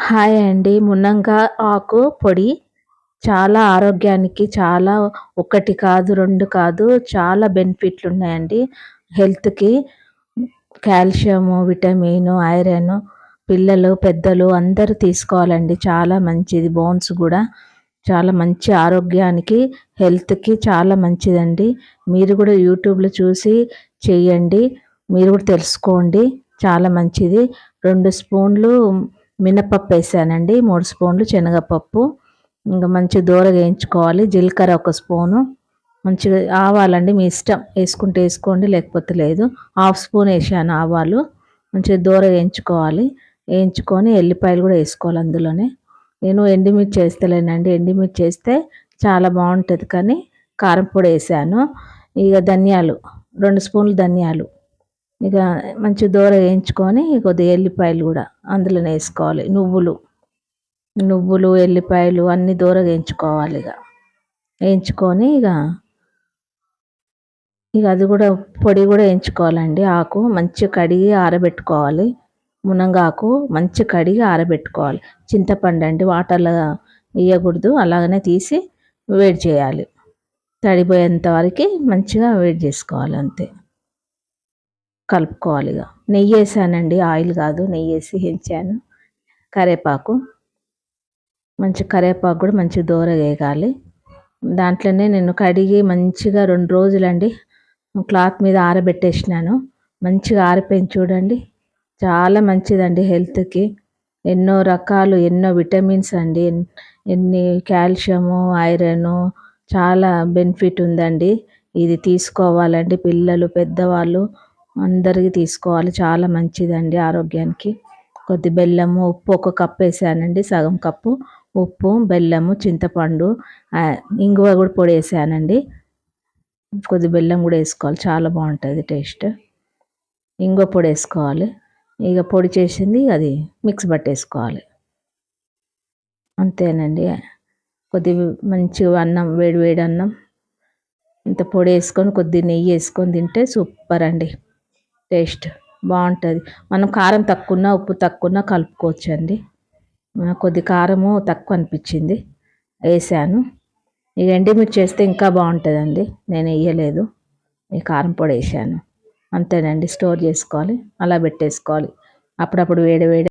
Hi అండి. మునంగా ఆకు పొడి చాలా ఆరోగ్యానికి చాలా ఒకటి కాదు, 2 కాదు చాలా బెనిఫిట్లున్నాయండి. హెల్త్‌కి కాల్షియము, విటమిను, ఐరను పిల్లలు, పెద్దలు అందరూ తీసుకోవాలండి. చాలా మంచిది. బోన్స్ గూడా చాలా మంచి ఆరోగ్యానికి, హెల్త్‌కి చాలా మంచిదండి. మీరు గూడా యూట్యూబ్‌లో చూసి చేయండి. మీరు కూడా తెలుసుకోండి. చాలా మంచిది. 2 స్పూన్లు మినపప్పు వేసానండి, 3 స్పూన్లు శనగపప్పు, ఇంకా మంచి దోరగా వేయించుకోవాలి. జీలకర్ర 1 స్పూను, మంచిగా ఆవాలండి మీ ఇష్టం, వేసుకుంటే వేసుకోండి లేకపోతే లేదు. హాఫ్ స్పూన్ వేసాను ఆవాలు. మంచిగా దోరగా వేయించుకోవాలి. వేయించుకొని ఎల్లిపాయలు కూడా వేసుకోవాలి అందులోనే. నేను ఎండుమిర్చి వేస్తలేనండి, ఎండుమిర్చి వేస్తే చాలా బాగుంటుంది కానీ కారం పొడి వేసాను. ఇక ధనియాలు 2 స్పూన్లు ధనియాలు, ఇక మంచి దోరగా వేయించుకొని కొద్దిగా ఎల్లిపాయలు కూడా అందులోనే వేసుకోవాలి. నువ్వులు ఎల్లిపాయలు అన్నీ దోరగా వేయించుకోవాలి. ఇక వేయించుకొని ఇక అది కూడా పొడి కూడా వేయించుకోవాలండి. ఆకు మంచిగా కడిగి ఆరబెట్టుకోవాలి. మునంగాకు మంచి కడిగి ఆరబెట్టుకోవాలి. చింతపండు అండి, వాటర్లో వేయకూడదు, అలాగనే తీసి వేడి చేయాలి. తడిపోయేంత వరకు మంచిగా వేడి చేసుకోవాలి, అంతే. కలుపుకోవాలి. ఇక నెయ్యి వేసానండి, ఆయిల్ కాదు, నెయ్యి వేసి వేయించాను. కరివేపాకు, మంచి కరివేపాకు కూడా మంచి దోరగా వేగాలి. దాంట్లోనే నేను కడిగి మంచిగా 2 రోజులండి క్లాత్ మీద ఆరబెట్టేసినాను. మంచిగా ఆరిపోయింది చూడండి. చాలా మంచిదండి హెల్త్కి. ఎన్నో రకాలు, ఎన్నో విటమిన్స్ అండి, ఎన్ని కాల్షియము, ఐరను చాలా బెనిఫిట్ ఉందండి. ఇది తీసుకోవాలండి. పిల్లలు, పెద్దవాళ్ళు అందరికీ తీసుకోవాలి. చాలా మంచిదండి ఆరోగ్యానికి. కొద్ది బెల్లము, ఉప్పు 1 కప్పు వేసానండి, సగం కప్పు ఉప్పు, బెల్లము, చింతపండు, ఇంగువ కూడా పొడి వేసానండి. కొద్ది బెల్లం కూడా వేసుకోవాలి, చాలా బాగుంటుంది టేస్ట్. ఇంగువ పొడి వేసుకోవాలి. ఇక పొడి చేసింది అది మిక్స్ పట్టేసుకోవాలి, అంతేనండి. కొద్ది మంచిగా అన్నం, వేడి వేడి అన్నం ఇంత పొడి వేసుకొని కొద్ది నెయ్యి వేసుకొని తింటే సూపర్ అండి. టేస్ట్ బాగుంటుంది. మనం కారం తక్కువ, ఉప్పు తక్కువ కలుపుకోవచ్చు అండి. కొద్ది కారము తక్కువ అనిపించింది, వేసాను. ఇక ఎండుమిర్చి వేస్తే ఇంకా బాగుంటుందండి, నేను వేయలేదు. ఈ కారం పొడి వేసాను, అంతేనండి. స్టోర్ చేసుకోవాలి, అలా పెట్టేసుకోవాలి. అప్పుడప్పుడు వేడి వేడి